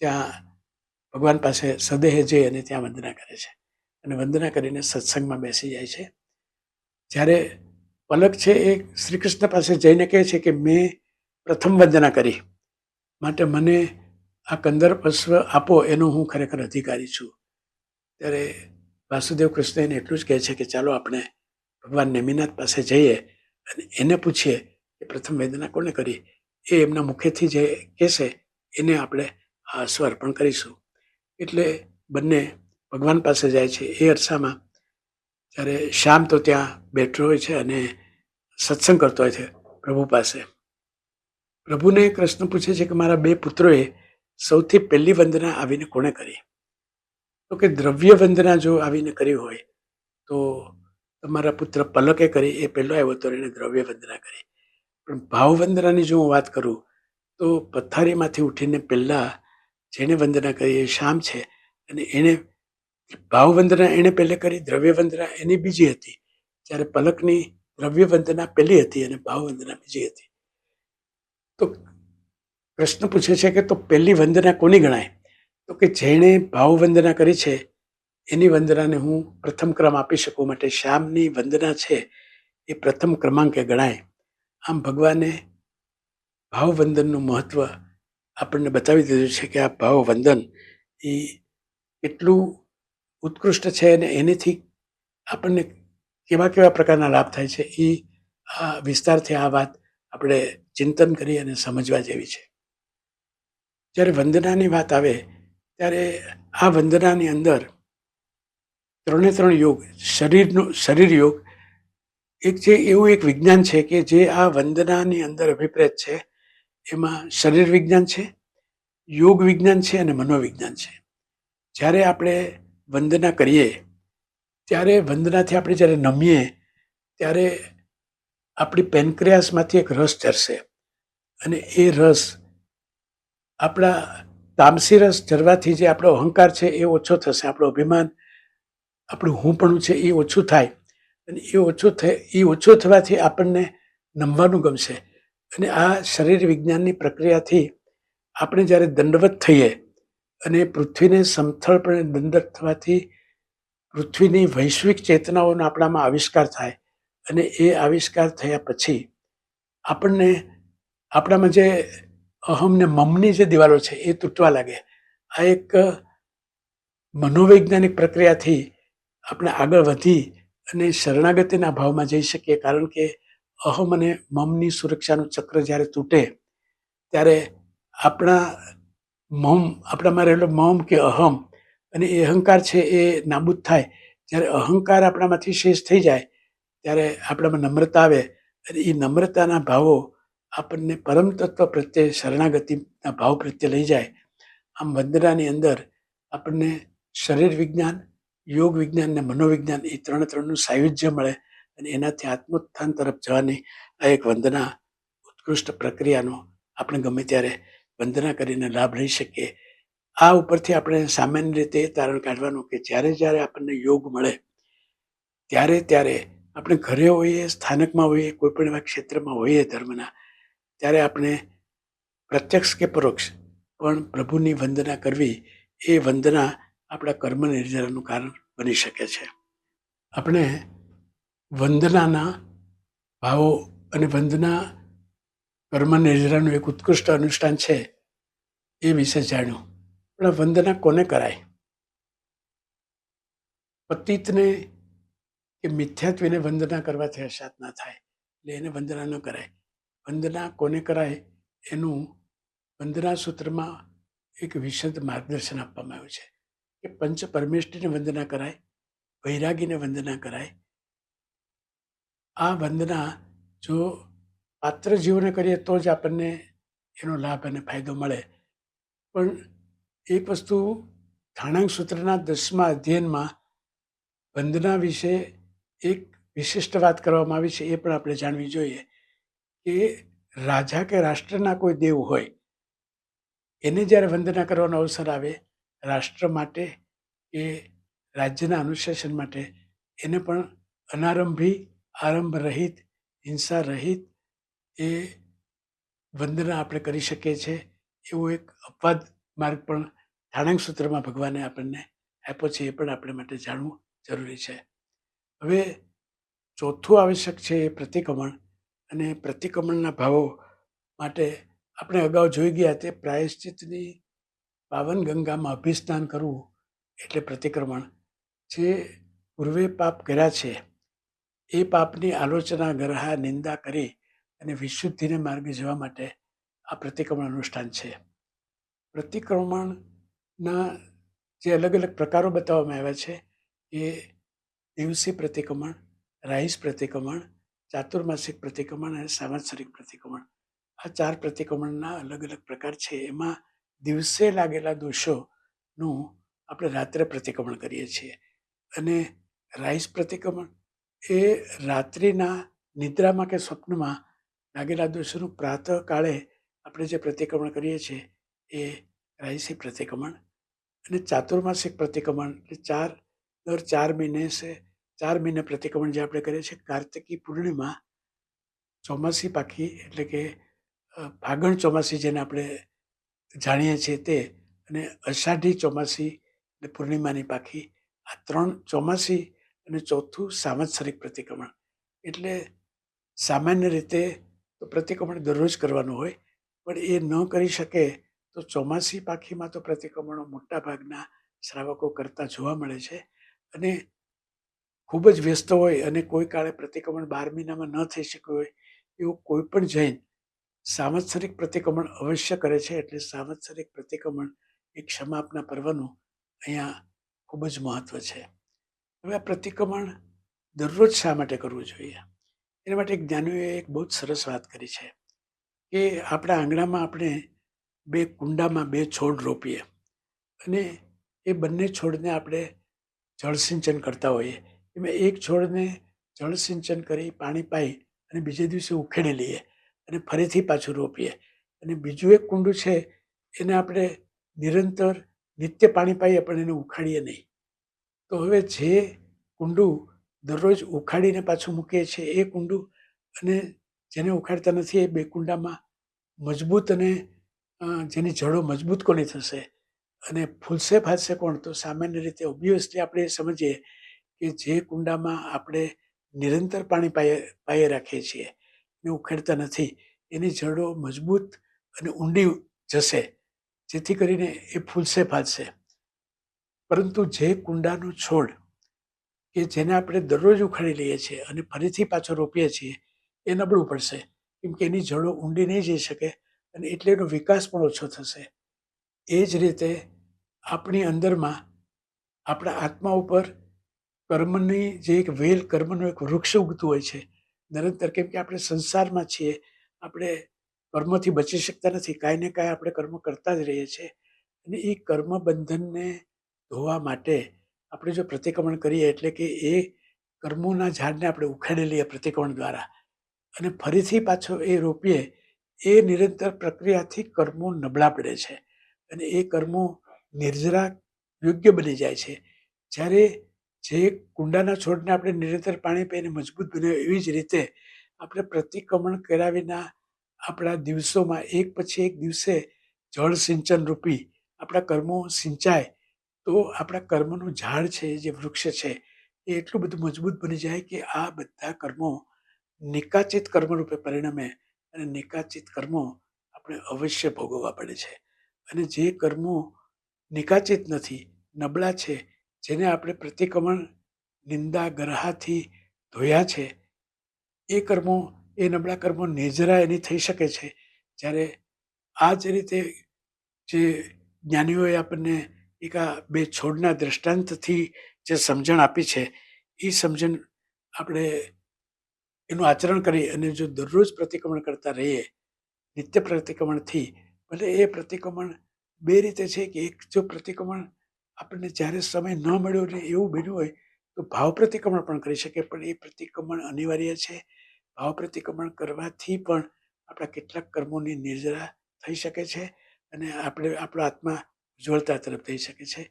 ત્યાં ભગવાન પાસે સદેહે જઈ અને ત્યાં વંદના કરે છે, અને વંદના કરીને સત્સંગમાં બેસી જાય છે. જ્યારે પલક છે એ શ્રી કૃષ્ણ પાસે જઈને કહે છે કે મેં પ્રથમ વંદના કરી, માટે મને આ કંદર્પ અશ્વ આપો, એનો હું ખરેખર અધિકારી છું. ત્યારે વાસુદેવ કૃષ્ણ એને એટલું જ કહે છે કે ચાલો આપણે ભગવાન નેમિનાથ પાસે જઈએ અને એને પૂછીએ કે પ્રથમ વંદના કોને કરી. એ એમના મુખેથી જે કહેશે એને આપણે આ અશ્વ અર્પણ કરીશું. એટલે બંને ભગવાન પાસે જાય છે. એ અરસામાં જ્યારે શ્યામ તો ત્યાં બેઠો હોય છે અને સત્સંગ કરતો હોય છે પ્રભુ પાસે. પ્રભુને કૃષ્ણ પૂછે છે કે મારા 2 પુત્રોએ સૌથી પહેલી વંદના આવીને કોણે કરી? તો કે દ્રવ્ય વંદના જો આવીને કરી હોય તો તમારા પુત્ર પલકે કરી, એ પહેલો આવ્યો તો એને દ્રવ્ય વંદના કરી. પણ ભાવ વંદનાની જો હું વાત કરું તો પથારીમાંથી ઉઠીને પહેલા જેને વંદના કરી એ શ્યામ છે, અને એને ભાવ વંદના એણે પહેલે કરી, દ્રવ્ય વંદના એની બીજી હતી. જ્યારે પલકની દ્રવ્ય વંદના પહેલી હતી અને ભાવ વંદના બીજી હતી. તો પ્રશ્ન પૂછે છે કે તો પહેલી વંદના કોની ગણાય? તો કે જેણે ભાવ વંદના કરી છે એની વંદનાને હું પ્રથમ ક્રમ આપી શકું, માટે શ્યામની વંદના છે એ પ્રથમ ક્રમાંકે ગણાય. આમ ભગવાને ભાવ વંદનનું મહત્વ આપણને બતાવી દીધું છે કે આ ભાવ વંદન એ એટલું ઉત્કૃષ્ટ છે, અને એનેથી આપણને કેવા કેવા પ્રકારના લાભ થાય છે એ આ વિસ્તારથી આ વાત આપણે ચિંતન કરી અને સમજવા જેવી છે. જ્યારે વંદનાની વાત આવે ત્યારે આ વંદનાની અંદર 3 યોગ, શરીર યોગ એક છે, એવું એક વિજ્ઞાન છે કે જે આ વંદનાની અંદર અભિપ્રેત છે. એમાં શરીર વિજ્ઞાન છે, યોગ વિજ્ઞાન છે અને મનોવિજ્ઞાન છે. જ્યારે આપણે વંદના કરીએ ત્યારે વંદનાથી આપણે જ્યારે નમીએ ત્યારે આપણી પેનક્રિયાસમાંથી એક રસ ચરશે, અને એ રસ આપણા તામસી રસ ચરવાથી જે આપણો અહંકાર છે એ ઓછો થશે, આપણું અભિમાન, આપણું હુંપણું છે એ ઓછું થાય, અને એ ઓછું થવાથી આપણને નમવાનું ગમશે. અને આ શરીર વિજ્ઞાનની પ્રક્રિયાથી આપણે જ્યારે દંડવત થઈએ અને પૃથ્વીને સમથળપણે દંડવત થવાથી પૃથ્વીની વૈશ્વિક ચેતનાઓનો આપણામાં આવિષ્કાર થાય, અને એ આવિષ્કાર થયા પછી આપણને આપણામાં જે અહમ ને મમની જે દિવાલો છે એ તૂટવા લાગે. આ એક મનોવૈજ્ઞાનિક પ્રક્રિયાથી આપણે આગળ વધી અને શરણાગતિના ભાવમાં જઈ શકીએ. કારણ કે અહમ અને મમની સુરક્ષાનું ચક્ર જ્યારે તૂટે ત્યારે આપણામાં રહેલો મમ કે અહમ અને એ અહંકાર છે એ નાબૂદ થાય. જ્યારે અહંકાર આપણામાંથી શેષ થઈ જાય ત્યારે આપણામાં નમ્રતા આવે અને એ નમ્રતાના ભાવો આપણને પરમ તત્વ પ્રત્યે શરણાગતિના ભાવ પ્રત્યે લઈ જાય. આમ વંદનાની અંદર આપણને શરીર વિજ્ઞાન, યોગ વિજ્ઞાન અને મનોવિજ્ઞાન એ ત્રણનું સાયુજ્ય મળે અને એનાથી આત્મોત્થાન તરફ જવાની આ એક વંદના ઉત્કૃષ્ટ પ્રક્રિયાનો આપણે ગમે ત્યારે વંદના કરીને લાભ લઈ શકીએ. આ ઉપરથી આપણે સામાન્ય રીતે એ તારણ કાઢવાનું કે જ્યારે જ્યારે આપણને યોગ મળે ત્યારે આપણે ઘરે હોઈએ, સ્થાનકમાં હોઈએ, કોઈ પણ એવા ક્ષેત્રમાં હોઈએ ધર્મના, ત્યારે આપણે પ્રત્યક્ષ કે પરોક્ષ પણ પ્રભુની વંદના કરવી એ વંદના આપણા કર્મ નિર્જરાનું કારણ બની શકે છે. આપણે વંદનાના ભાવો અને વંદના કર્મ નિર્જરાનું એક ઉત્કૃષ્ટ અનુષ્ઠાન છે એ વિશે જાણ્યું. પણ વંદના કોને કરાય? પતિતને કે મિથ્યાત્વીને વંદના કરવાથી હર્ષાત ના થાય, એટલે એને વંદના ન કરાય. વંદના કોને કરાય એનું વંદના સૂત્રમાં એક વિશદ માર્ગદર્શન આપવામાં આવ્યું છે કે પંચ પરમેષ્ઠીને વંદના કરાય, વૈરાગીને વંદના કરાય. આ વંદના જો પાત્ર જીવોને કરીએ તો જ આપણને એનો લાભ અને ફાયદો મળે. પણ એક વસ્તુ થાણાંક સૂત્રના 10મા અધ્યયનમાં વંદના વિશે એક વિશિષ્ટ વાત કરવામાં આવી છે. એ પણ આપણે જાણવી જોઈએ કે રાજા કે રાષ્ટ્રના કોઈ દેવ હોય એને જ્યારે વંદના કરવાનો અવસર આવે, રાષ્ટ્ર માટે કે રાજ્યના અનુશાસન માટે, એને પણ અનારંભી, આરંભ રહિત, હિંસા રહિત એ વંદના આપણે કરી શકીએ છીએ. એવો એક અપવાદ માર્ગ પણ થાણાંક સૂત્રમાં ભગવાને આપણને આપ્યો છે. એ પણ આપણે માટે જાણવું જરૂરી છે. હવે ચોથું આવશ્યક છે એ પ્રતિક્રમણ. અને પ્રતિક્રમણના ભાવો માટે આપણે અગાઉ જોઈ ગયા તે પ્રાયશ્ચિતની પાવન ગંગામાં અભિસ્નાન કરવું એટલે પ્રતિક્રમણ. જે પૂર્વે પાપ કર્યા છે એ પાપની આલોચના, ગરહા, નિંદા કરી અને વિશુદ્ધિને માર્ગે જવા માટે આ પ્રતિક્રમણ અનુષ્ઠાન છે. પ્રતિક્રમણના જે અલગ અલગ પ્રકારો બતાવવામાં આવ્યા છે એ દિવસી પ્રતિક્રમણ, રાઈસ પ્રતિક્રમણ, ચાતુર્માસિક પ્રતિક્રમણ અને સાવત્સરિક પ્રતિક્રમણ. આ 4 પ્રતિક્રમણના અલગ અલગ પ્રકાર છે. એમાં દિવસે લાગેલા દોષોનું આપણે રાત્રે પ્રતિક્રમણ કરીએ છીએ. અને રાઈસ પ્રતિક્રમણ એ રાત્રિના નિદ્રામાં કે સ્વપ્નમાં લાગેલા દોષોનું પ્રાતઃકાળે આપણે જે પ્રતિક્રમણ કરીએ છીએ એ રાઈસી પ્રતિક્રમણ. અને ચાતુર્માસિક પ્રતિક્રમણ એટલે દર 4 મહિને પ્રતિક્રમણ જે આપણે કરીએ છીએ. કાર્તિકી પૂર્ણિમા, ચોમાસી પાખી એટલે કે ફાગણ ચોમાસી જેને આપણે જાણીએ છીએ તે, અને અષાઢી ચોમાસી એટલે પૂર્ણિમાની પાખી. આ 3 ચોમાસી અને ચોથું સાવત્સરિક પ્રતિક્રમણ. એટલે સામાન્ય રીતે તો પ્રતિક્રમણ દરરોજ કરવાનું હોય, પણ એ ન કરી શકે તો ચોમાસી પાખીમાં તો પ્રતિક્રમણો મોટા ભાગના શ્રાવકો કરતા જોવા મળે છે. અને ખૂબ જ વ્યસ્ત હોય અને કોઈ કાળે પ્રતિક્રમણ 12 મહિનામાં ન થઈ શક્યું હોય એવું કોઈ પણ જૈન સાવત્સરિક પ્રતિક્રમણ અવશ્ય કરે છે. એટલે સાવત્સરિક પ્રતિક્રમણ એ ક્ષમાપના પર્વનું અહીંયા ખૂબ જ મહત્વ છે. હવે આ પ્રતિક્રમણ દરરોજ શા માટે કરવું જોઈએ? એના માટે જ્ઞાનીઓએ એક બહુ જ સરસ વાત કરી છે કે આપણા આંગણામાં આપણે 2 કુંડામાં 2 છોડ રોપીએ અને એ બંને છોડને આપણે જળસિંચન કરતા હોઈએ. એમાં એક છોડને જળસિંચન કરી, પાણી પાઈ અને બીજે દિવસે ઉખેડી લઈએ અને ફરીથી પાછું રોપીએ. અને બીજું એક કુંડું છે એને આપણે નિરંતર નિત્ય પાણી પાઈએ પણ એને ઉખાડીએ નહીં. તો હવે જે કુંડું દરરોજ ઉખાડીને પાછું મૂકીએ છીએ એ કુંડું અને જેને ઉખાડતા નથી એ 2 કુંડામાં મજબૂત અને જેની જડો મજબૂત કોની થશે અને ફૂલશે ફાલશે કોણ? તો સામાન્ય રીતે ઓબ્વિયસલી આપણે એ સમજીએ કે જે કુંડામાં આપણે નિરંતર પાણી પાઈએ રાખીએ છીએ એ ઉખેડતા નથી. એની જડો મજબૂત અને ઊંડી જશે, જેથી કરીને એ ફૂલશે ફાલશે. પરંતુ જે કુંડાનો છોડ કે જેને આપણે દરરોજ ઉખાડી લઈએ છીએ અને ફરીથી પાછો રોપીએ છીએ, એ નબળું પડશે, કેમ કે એની જડો ઊંડી નહીં જઈ શકે અને એટલે એનો વિકાસ પણ ઓછો થશે. એ જ રીતે આપણી અંદરમાં આપણા આત્મા ઉપર કર્મની જે એક વેલ, કર્મનું એક વૃક્ષ ઉગતું હોય છે નિરંતર, કેમ કે આપણે સંસારમાં છીએ, આપણે કર્મથી બચી શકતા નથી, કાંઈ ને કાંઈ આપણે કર્મ કરતા જ રહીએ છીએ. અને એ કર્મ બંધનને ધોવા માટે આપણે જો પ્રતિક્રમણ કરીએ, એટલે કે એ કર્મોના ઝાડને આપણે ઉખેડી લઈએ પ્રતિક્રમણ દ્વારા અને ફરીથી પાછો એ રોપીએ, એ નિરંતર પ્રક્રિયાથી કર્મો નબળા પડે છે અને એ કર્મો નિર્જરા યોગ્ય બની જાય છે. જ્યારે જે કુંડાના છોડને આપણે નિરંતર પાણી પીને મજબૂત બનાવ્યો, એવી જ રીતે આપણે પ્રતિક્રમણ કર્યા વિના આપણા દિવસોમાં એક પછી એક દિવસે જળ સિંચન રૂપી આપણા કર્મો સિંચાય, તો આપણા કર્મનું ઝાડ છે, જે વૃક્ષ છે, એ એટલું બધું મજબૂત બની જાય કે આ બધા કર્મો નિકાચિત કર્મ રૂપે પરિણમે અને નિકાચિત કર્મો આપણે અવશ્ય ભોગવવા પડે છે. અને જે કર્મો નિકાચિત નથી, નબળા છે, જેને આપણે પ્રતિક્રમણ, નિંદા, ગરહાથી ધોયા છે, એ કર્મો, એ નબળા કર્મો નિર્જરા એની થઈ શકે છે. જ્યારે આ જ રીતે જે જ્ઞાનીઓએ આપણને એક આ બે છોડના દ્રષ્ટાંતથી જે સમજણ આપી છે, એ સમજણ આપણે એનું આચરણ કરી અને જો દરરોજ પ્રતિક્રમણ કરતા રહીએ, નિત્ય પ્રતિક્રમણથી, ભલે એ પ્રતિક્રમણ બે રીતે છે કે એક જો પ્રતિક્રમણ આપણને જ્યારે સમય ન મળ્યો ને એવું બન્યું હોય તો ભાવ પ્રતિક્રમણ પણ કરી શકે, પણ એ પ્રતિક્રમણ અનિવાર્ય છે. ભાવ પ્રતિક્રમણ કરવાથી પણ આપણા કેટલાક કર્મોની નિર્જરા થઈ શકે છે અને આપણો આત્મા ઉજ્જવળતા તરફ થઈ શકે છે.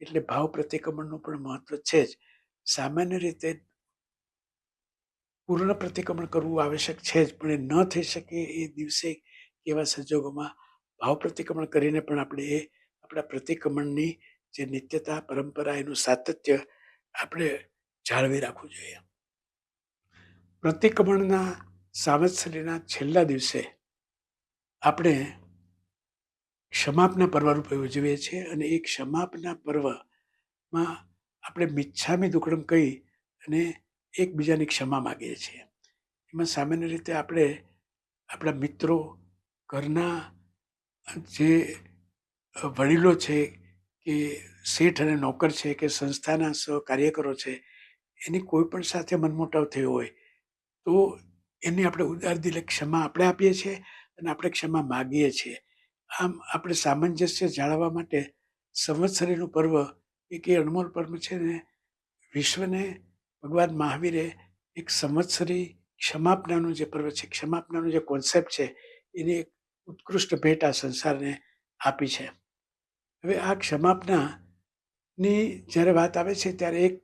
એટલે ભાવ પ્રતિક્રમણનું પણ મહત્વ છે જ. સામાન્ય રીતે પૂર્ણ પ્રતિક્રમણ કરવું આવશ્યક છે જ, પણ એ ન થઈ શકે એ દિવસે એવા સંજોગોમાં ભાવ પ્રતિક્રમણ કરીને પણ આપણે એ આપણા પ્રતિક્રમણની જે નિત્યતા, પરંપરા, એનું સાતત્ય આપણે જાળવી રાખવું જોઈએ. પ્રતિક્રમણના સંવત્સરીના છેલ્લા દિવસે આપણે ક્ષમાપના પર્વ રૂપે ઉજવીએ છીએ અને એ ક્ષમાપના પર્વમાં આપણે મિચ્છામી દુક્કડમ કહી અને એકબીજાની ક્ષમા માગીએ છીએ. એમાં સામાન્ય રીતે આપણે આપણા મિત્રો, ઘરના જે વડીલો છે કે શેઠ અને નોકર છે કે સંસ્થાના સહકાર્યકરો છે, એની કોઈ પણ સાથે મનમોટાવ થયો હોય તો એની આપણે ઉદાર દિલે ક્ષમા આપણે આપીએ છીએ અને આપણે ક્ષમા માગીએ છીએ. આમ આપણે સામંજસ્ય જાળવવા માટે સંવત્સરીનું પર્વ એક એ અનમોલ પર્વ છે ને, વિશ્વને ભગવાન મહાવીરે એક સંવત્સરી ક્ષમાપનાનું જે પર્વ છે, ક્ષમાપનાનું જે કોન્સેપ્ટ છે, એની એક ઉત્કૃષ્ટ ભેટ આ સંસારને આપી છે. હવે આ ક્ષમાપનાની જ્યારે વાત આવે છે ત્યારે એક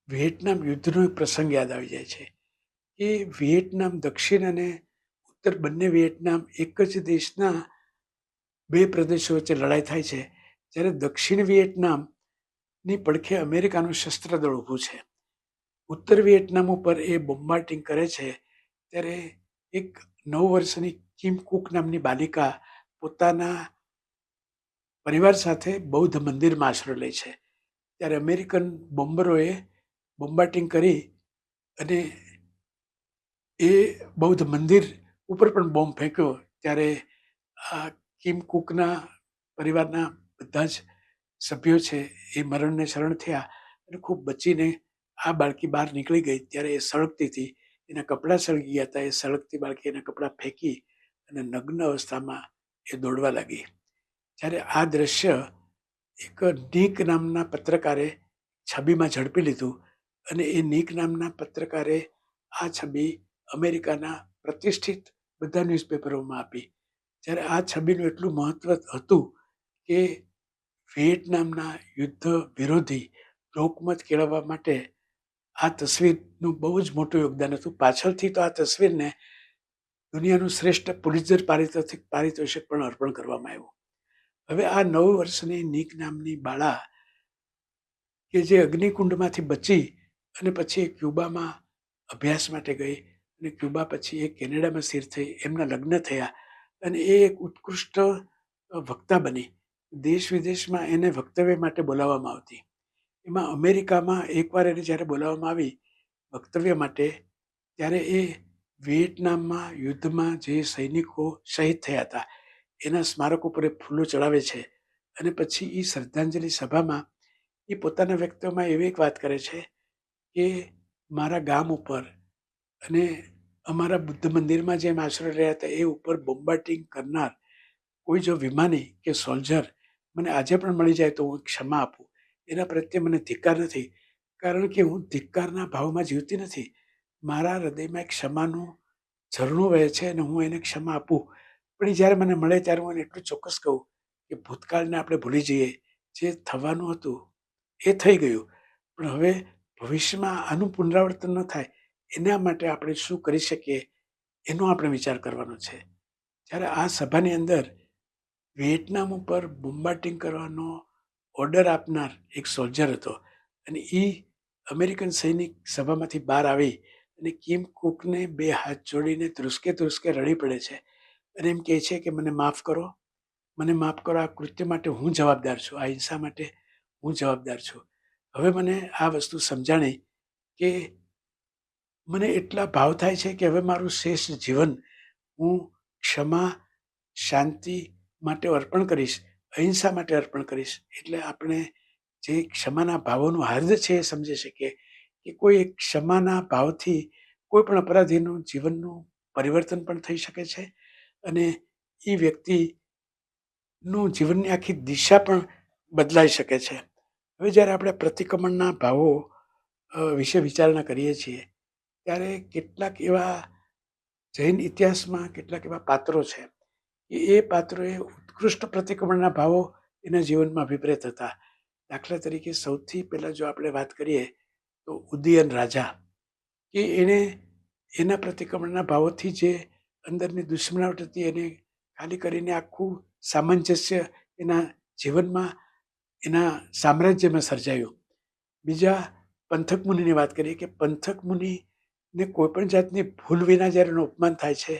વિયેટનામ યુદ્ધનો એક પ્રસંગ યાદ આવી જાય છે કે વિયેટનામ, દક્ષિણ અને ઉત્તર બંને વિયેટનામ એક જ દેશના બે પ્રદેશો વચ્ચે લડાઈ થાય છે. જ્યારે દક્ષિણ વિયેટનામની પડખે અમેરિકાનું શસ્ત્ર દળ ઊભું છે. ઉત્તર વિયેટનામ ઉપર એ બોમ્બાર્ડિંગ કરે છે. ત્યારે એક 9 વર્ષની કિમ કુક નામની બાલિકા પોતાના પરિવાર સાથે બૌદ્ધ મંદિરમાં આશરો લે છે. ત્યારે અમેરિકન બોમ્બરોએ બોમ્બાર્ડિંગ કરી અને એ બૌદ્ધ મંદિર ઉપર પણ બોમ્બ ફેંક્યો. ત્યારે આ કિમ કુકના પરિવારના બધા જ સભ્યો છે એ મરણને શરણ થયા અને ખૂબ બચીને આ બાળકી બહાર નીકળી ગઈ. ત્યારે એ સળગતી હતી, એના કપડાં સળગી ગયા હતા. એ સળગતી બાળકી એના કપડાં ફેંકી અને નગ્ન અવસ્થામાં એ દોડવા લાગી. જ્યારે આ દ્રશ્ય એક નીક નામના પત્રકારે છબીમાં ઝડપી લીધું અને એ નીક નામના પત્રકારે આ છબી અમેરિકાના પ્રતિષ્ઠિત બધા ન્યૂઝપેપરોમાં આપી. જ્યારે આ છબીનું એટલું મહત્વ હતું કે વિયેટનામના યુદ્ધ વિરોધી લોકમત કેળવવા માટે આ તસવીરનું બહુ જ મોટું યોગદાન હતું. પાછળથી તો આ તસવીરને દુનિયાનું શ્રેષ્ઠ પુલિત્ઝર પારિતોષિક પણ અર્પણ કરવામાં આવ્યું. હવે આ 9 વર્ષની નીક નામની બાળા કે જે અગ્નિકુંડમાંથી બચી અને પછી ક્યુબામાં અભ્યાસ માટે ગઈ અને ક્યુબા પછી એ કેનેડામાં સ્થિર થઈ, એમના લગ્ન થયા અને એ એક ઉત્કૃષ્ટ વક્તા બની. દેશ વિદેશમાં એને વક્તવ્ય માટે બોલાવવામાં આવતી. એમાં અમેરિકામાં એકવાર એને જ્યારે બોલાવવામાં આવી વક્તવ્ય માટે, ત્યારે એ વિયેટનામમાં યુદ્ધમાં જે સૈનિકો શહીદ થયા હતા એના સ્મારક ઉપર એ ફૂલો ચડાવે છે અને પછી એ શ્રદ્ધાંજલિ સભામાં એ પોતાના વ્યક્તિત્વમાં એવી એક વાત કરે છે કે મારા ગામ ઉપર અને અમારા બુદ્ધ મંદિરમાં જેમ આશરો રહ્યા હતા એ ઉપર બોમ્બાર્ડિંગ કરનાર કોઈ જો વિમાની કે સોલ્જર મને આજે પણ મળી જાય તો હું ક્ષમા આપું. એના પ્રત્યે મને ધિક્કાર નથી, કારણ કે હું ધિક્કારના ભાવમાં જીવતી નથી. મારા હૃદયમાં એક ક્ષમાનું ઝરણું વહે છે અને હું એને ક્ષમા આપું. પણ એ જ્યારે મને મળે ત્યારે હું એને એટલું ચોક્કસ કહું કે ભૂતકાળને આપણે ભૂલી જઈએ. જે થવાનું હતું એ થઈ ગયું, પણ હવે ભવિષ્યમાં આનું પુનરાવર્તન ન થાય એના માટે આપણે શું કરી શકીએ એનો આપણે વિચાર કરવાનો છે. જ્યારે આ સભાની અંદર વિયેટનામ ઉપર બોમ્બાર્ડિંગ કરવાનો ઓર્ડર આપનાર એક સોલ્જર હતો અને એ અમેરિકન સૈનિક સભામાંથી બહાર આવી અને કિમ કુકને બે હાથ જોડીને ધ્રુસકે ધ્રુસકે રડી પડે છે અને એમ કહે છે કે મને માફ કરો, મને માફ કરો, આ કૃત્ય માટે હું જવાબદાર છું, આ હિંસા માટે હું જવાબદાર છું. હવે મને આ વસ્તુ સમજાણી કે મને એટલા ભાવ થાય છે કે હવે મારું શેષ જીવન હું ક્ષમા, શાંતિ માટે અર્પણ કરીશ, અહિંસા માટે અર્પણ કરીશ. એટલે આપણે જે ક્ષમાના ભાવોનું હાર્દ છે એ સમજી શકીએ કે કોઈ એક ક્ષમાના ભાવથી કોઈ પણ અપરાધીનું જીવનનું પરિવર્તન પણ થઈ શકે છે અને એ વ્યક્તિનું જીવનની આખી દિશા પણ બદલાઈ શકે છે. હવે જ્યારે આપણે પ્રતિક્રમણના ભાવો વિશે વિચારણા કરીએ છીએ ત્યારે કેટલાક એવા જૈન ઇતિહાસમાં કેટલાક એવા પાત્રો છે કે એ પાત્રોએ ઉત્કૃષ્ટ પ્રતિક્રમણના ભાવો એના જીવનમાં અભિપ્રેત હતા. દાખલા તરીકે સૌથી પહેલાં જો આપણે વાત કરીએ તો ઉદયન રાજા, કે એણે એના પ્રતિક્રમણના ભાવોથી જે અંદરની દુશ્મનાવટ હતી એને ખાલી કરીને આખું સામંજસ્ય એના જીવનમાં, એના સામ્રાજ્યમાં સર્જાયું. બીજા પંથક મુનિની વાત કરીએ કે પંથક મુનિને કોઈ પણ જાતની ભૂલ વિના જ્યારે એનું અપમાન થાય છે,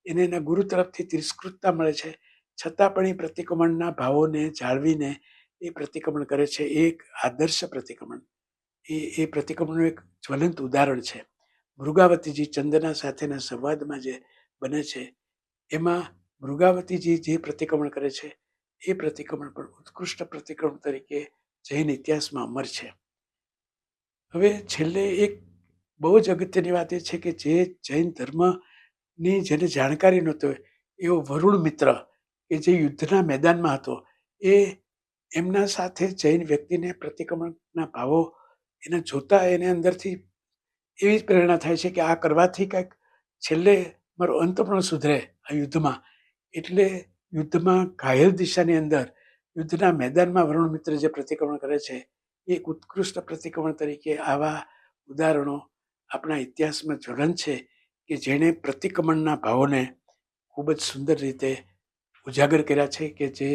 એને એના ગુરુ તરફથી તિરસ્કૃતતા મળે છે, છતાં પણ એ પ્રતિક્રમણના ભાવોને જાળવીને એ પ્રતિક્રમણ કરે છે. એ એક આદર્શ પ્રતિક્રમણ, એ પ્રતિક્રમણનું એક જ્વલંત ઉદાહરણ છે. મૃગાવતીજી ચંદના સાથેના સંવાદમાં જે બને છે એમાં મૃગાવતીજી જે પ્રતિક્રમણ કરે છે એ પ્રતિક્રમણ પણ ઉત્કૃષ્ટ પ્રતિક્રમણ તરીકે જૈન ઇતિહાસમાં અમર છે. હવે છેલ્લે એક બહુ જ અગત્યની વાત એ છે કે જે જૈન ધર્મની જેને જાણકારી નહોતો એવો વરુણ મિત્ર કે જે યુદ્ધના મેદાનમાં હતો, એ એમના સાથે જૈન વ્યક્તિને પ્રતિક્રમણના ભાવો એને જોતા એને અંદરથી એવી જ પ્રેરણા થાય છે કે આ કરવાથી કંઈક છેલ્લે મારો અંત પણ સુધરે આ યુદ્ધમાં. એટલે યુદ્ધમાં ઘાયલ દિશાની અંદર યુદ્ધના મેદાનમાં વરુણ મિત્ર જે પ્રતિક્રમણ કરે છે એ એક ઉત્કૃષ્ટ પ્રતિક્રમણ તરીકે આવા ઉદાહરણો આપણા ઇતિહાસમાં જ્વલંત છે કે જેણે પ્રતિક્રમણના ભાવોને ખૂબ જ સુંદર રીતે ઉજાગર કર્યા છે. કે જે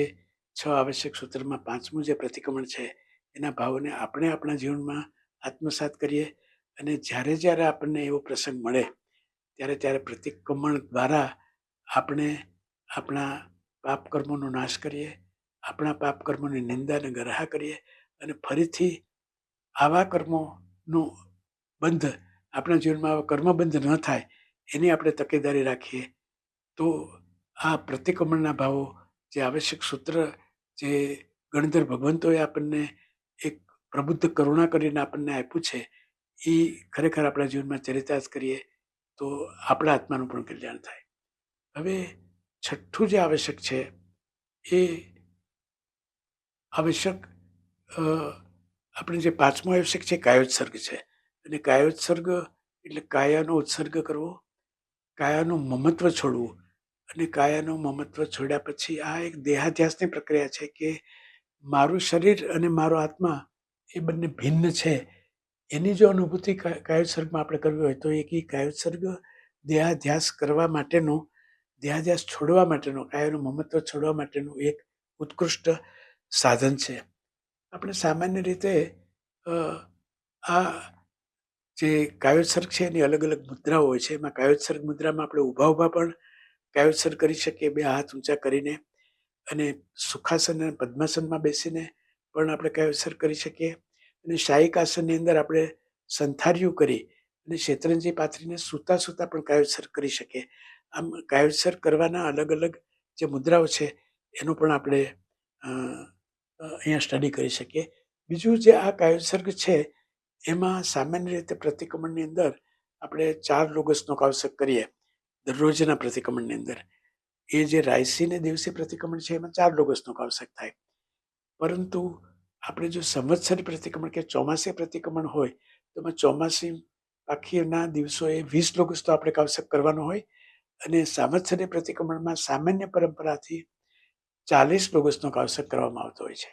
6 આવશ્યક સૂત્રમાં 5મું જે પ્રતિક્રમણ છે એના ભાવોને આપણે આપણા જીવનમાં આત્મસાત કરીએ અને જ્યારે જ્યારે આપણને એવો પ્રસંગ મળે ત્યારે ત્યારે પ્રતિક્રમણ દ્વારા આપણે આપણા પાપ કર્મોનો નાશ કરીએ, આપણા પાપ કર્મોની નિંદા અને ગરહા કરીએ અને ફરીથી આવા કર્મોનો બંધ આપણા જીવનમાં આવા કર્મબંધ ન થાય એની આપણે તકેદારી રાખીએ. તો આ પ્રતિક્રમણના ભાવો, જે આવશ્યક સૂત્ર જે ગણધર ભગવંતોએ આપણને એક પ્રબુદ્ધ કરુણા કરીને આપણને આપ્યું છે, એ ખરેખર આપણા જીવનમાં ચરિતાર્થ કરીએ તો આપણા આત્માનું પણ કલ્યાણ થાય. હવે છઠ્ઠું જે આવશ્યક છે એ આવશ્યક આપણે જે 5મું આવશ્યક છે કાયોત્સર્ગ છે. અને કાયોત્સર્ગ એટલે કાયાનો ઉત્સર્ગ કરવો, કાયાનું મમત્વ છોડવું. અને કાયાનું મમત્વ છોડ્યા પછી આ એક દેહાધ્યાસની પ્રક્રિયા છે કે મારું શરીર અને મારો આત્મા એ બંને ભિન્ન છે. એની જો અનુભૂતિ કાયોત્સર્ગમાં આપણે કરવી હોય તો એક કાયોત્સર્ગ દેહાધ્યાસ કરવા માટેનું, દેહાધ્યાસ છોડવા માટેનું, કાયાનું મમત્વ છોડવા માટેનું એક ઉત્કૃષ્ટ સાધન છે. આપણે સામાન્ય રીતે આ જે કાયોત્સર્ગ છે એની અલગ અલગ મુદ્રાઓ હોય છે. એમાં કાયોત્સર્ગ મુદ્રામાં આપણે ઊભા ઊભા પણ કાયોત્સર્ગ કરી શકીએ, બે હાથ ઊંચા કરીને, અને સુખાસન અને પદ્માસનમાં બેસીને પણ આપણે કાયોત્સર્ગ કરી શકીએ, અને શાયિક આસનની અંદર આપણે સંથાર્યું કરી અને શેતરંજી પાથરીને સૂતા સૂતા પણ કાયોત્સર્ગ કરી શકીએ. આમ કાયોત્સર્ગ કરવાના અલગ અલગ જે મુદ્રાઓ છે એનું પણ આપણે અહીંયા સ્ટડી કરી શકીએ. બીજું જે આ કાયોત્સર્ગ છે એમાં સામાન્ય રીતે પ્રતિક્રમણની અંદર આપણે 4 લોગસનો કાયોત્સર્ગ કરીએ દરરોજના પ્રતિક્રમણની અંદર. એ જે રાયસીને દિવસે પ્રતિક્રમણ છે એમાં 4 લોગસનો કાયોત્સર્ગ થાય. પરંતુ આપણે જો સંવત્સરી પ્રતિક્રમણ કે ચોમાસી પ્રતિક્રમણ હોય તો એમાં ચોમાસી પાખીના દિવસોએ 20 લોગસનો આપણે કાયોત્સર્ગ કરવાનો હોય, અને સંવત્સરી પ્રતિક્રમણમાં સામાન્ય પરંપરાથી 40 લોગસનો કાયોત્સર્ગ કરવામાં આવતો હોય છે.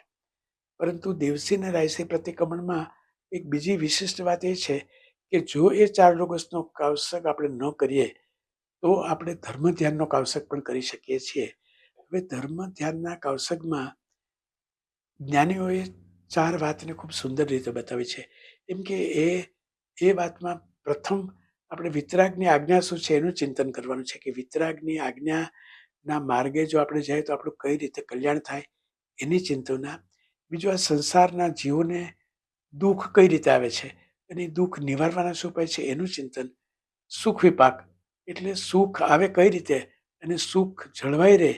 પરંતુ દેવસી અને રાયસી પ્રતિક્રમણમાં એક બીજી વિશિષ્ટ વાત એ છે કે જો એ 4 લોગસનો કાયોત્સર્ગ આપણે ન કરીએ તો આપણે ધર્મ ધ્યાનનો કાયોત્સર્ગ પણ કરી શકીએ છીએ. હવે ધર્મ ધ્યાનના કાયોત્સર્ગમાં જ્ઞાનીઓએ 4 વાતને ખૂબ સુંદર રીતે બતાવી છે. એમ કે એ વાતમાં પ્રથમ આપણે વિતરાગની આજ્ઞા શું છે એનું ચિંતન કરવાનું છે, કે વિતરાગની આજ્ઞાના માર્ગે જો આપણે જઈએ તો આપણું કઈ રીતે કલ્યાણ થાય એની ચિંતના. બીજું, આ સંસારના જીવોને દુઃખ કઈ રીતે આવે છે અને દુઃખ નિવારવાના શું ઉપાય છે એનું ચિંતન. સુખ વિપાક એટલે સુખ આવે કઈ રીતે અને સુખ જળવાઈ રહે,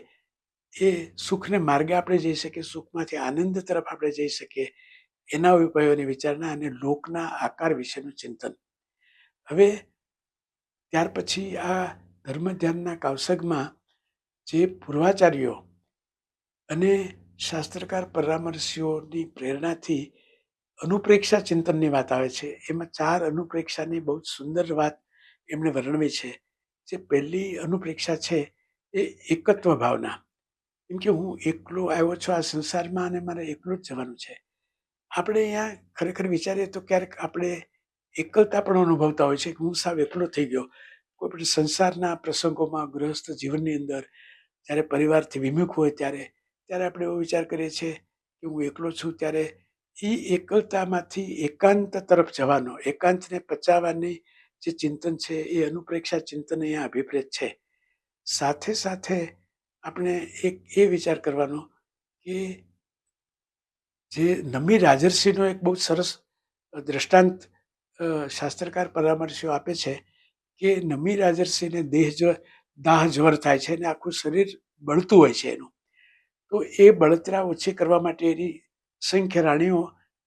એ સુખને માર્ગે આપણે જઈ શકીએ, સુખમાંથી આનંદ તરફ આપણે જઈ શકીએ, એના ઉપાયોની વિચારણા અને લોકના આકાર વિશેનું ચિંતન. હવે ત્યાર પછી આ ધર્મ ધ્યાનના કાયોત્સર્ગમાં જે પૂર્વાચાર્યો અને શાસ્ત્રકાર પરામર્શીઓની પ્રેરણાથી અનુપ્રેક્ષા ચિંતનની વાત આવે છે. એમાં 4 અનુપ્રેક્ષાની બહુ જ સુંદર વાત એમણે વર્ણવી છે. જે પહેલી અનુપ્રેક્ષા છે એ એકત્વ ભાવના. એમ કે હું એકલો આવ્યો છું આ સંસારમાં અને મારે એકલો જ જવાનું છે. આપણે અહીંયા ખરેખર વિચારીએ તો ક્યારેક આપણે એકલતા પણ અનુભવતા હોય છે કે હું સાવ એકલો થઈ ગયો. કોઈ પણ સંસારના પ્રસંગોમાં, ગૃહસ્થ જીવનની અંદર જ્યારે પરિવારથી વિમુખ હોય ત્યારે આપણે એવો વિચાર કરીએ છીએ કે હું એકલો છું. ત્યારે એ એકલતામાંથી એકાંત તરફ જવાનો, એકાંતને પચાવવાની જે ચિંતન છે એ અનુપ્રેક્ષા ચિંતન અહીંયા અભિપ્રેત છે. સાથે સાથે આપણે એક એ વિચાર કરવાનો કે જે નમી રાજર્ષિનો એક બહુ સરસ દ્રષ્ટાંત શાસ્ત્રકાર પરામર્શીઓ આપે છે કે નમી રાજર્ષિને દાહ જ્વર થાય છે અને આખું શરીર બળતું હોય છે એનું. તો એ બળતરા ઓછી કરવા માટે એની સંખ્ય રાણીઓ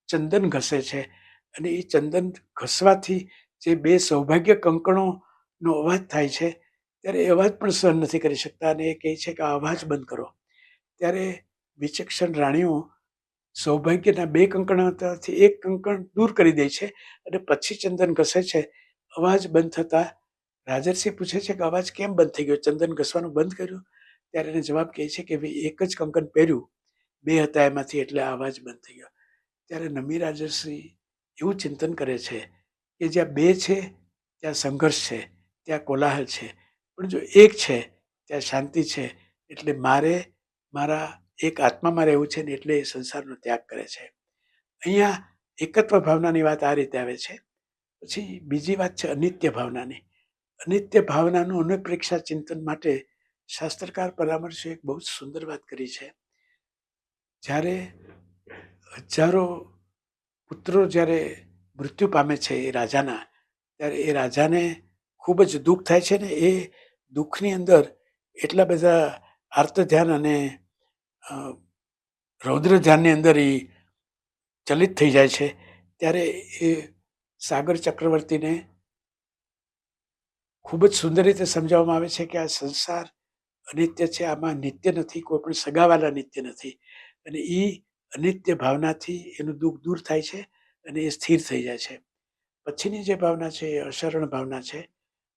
ચંદન ઘસે છે, અને એ ચંદન ઘસવાથી જે 2 સૌભાગ્ય કંકણોનો અવાજ થાય છે ત્યારે એ અવાજ પણ સહન નથી કરી શકતા, અને એ કહે છે કે આ અવાજ બંધ કરો. ત્યારે વિચક્ષણ રાણીઓ સૌભાગ્યના 2 કંકણોથી 1 કંકણ દૂર કરી દે છે અને પછી ચંદન ઘસે છે. અવાજ બંધ થતા રાજર્ષિ પૂછે છે કે અવાજ કેમ બંધ થઈ ગયો, ચંદન ઘસવાનું બંધ કર્યું? ત્યારે એને જવાબ કહે છે કે ભાઈ એક જ કંકણ પહેર્યું, 2 હતા એમાંથી, એટલે આ અવાજ બંધ થઈ ગયો. ત્યારે નમી રાજર્ષિ એવું ચિંતન કરે છે કે જ્યાં 2 છે ત્યાં સંઘર્ષ છે, ત્યાં કોલાહલ છે, પણ જો એક છે ત્યાં શાંતિ છે. એટલે મારે મારા એક આત્મામાં રહેવું છે ને એટલે એ સંસારનો ત્યાગ કરે છે. અહીંયા એકત્વ ભાવનાની વાત આ રીતે આવે છે. પછી બીજી વાત છે અનિત્ય ભાવનાની. અનિત્ય ભાવનાનું અનુપ્રેક્ષા ચિંતન માટે શાસ્ત્રકાર પરામર્શે એક બહુ જ સુંદર વાત કરી છે. જ્યારે હજારો પુત્રો જ્યારે મૃત્યુ પામે છે એ રાજાના, ત્યારે એ રાજાને ખૂબ જ દુઃખ થાય છે ને એ દુઃખની અંદર એટલા બધા આર્ત ધ્યાન અને રૌદ્ર ધ્યાનની અંદર એ ચલિત થઈ જાય છે. ત્યારે એ સાગર ચક્રવર્તીને ખૂબ જ સુંદર રીતે સમજાવવામાં આવે છે કે આ સંસાર અનિત્ય છે, આમાં નિત્ય નથી, કોઈ પણ સગાવાલા નિત્ય નથી, અને એ અનિત્ય ભાવનાથી એનું દુઃખ દૂર થાય છે અને એ સ્થિર થઈ જાય છે. પછીની જે ભાવના છે એ અશરણ ભાવના છે.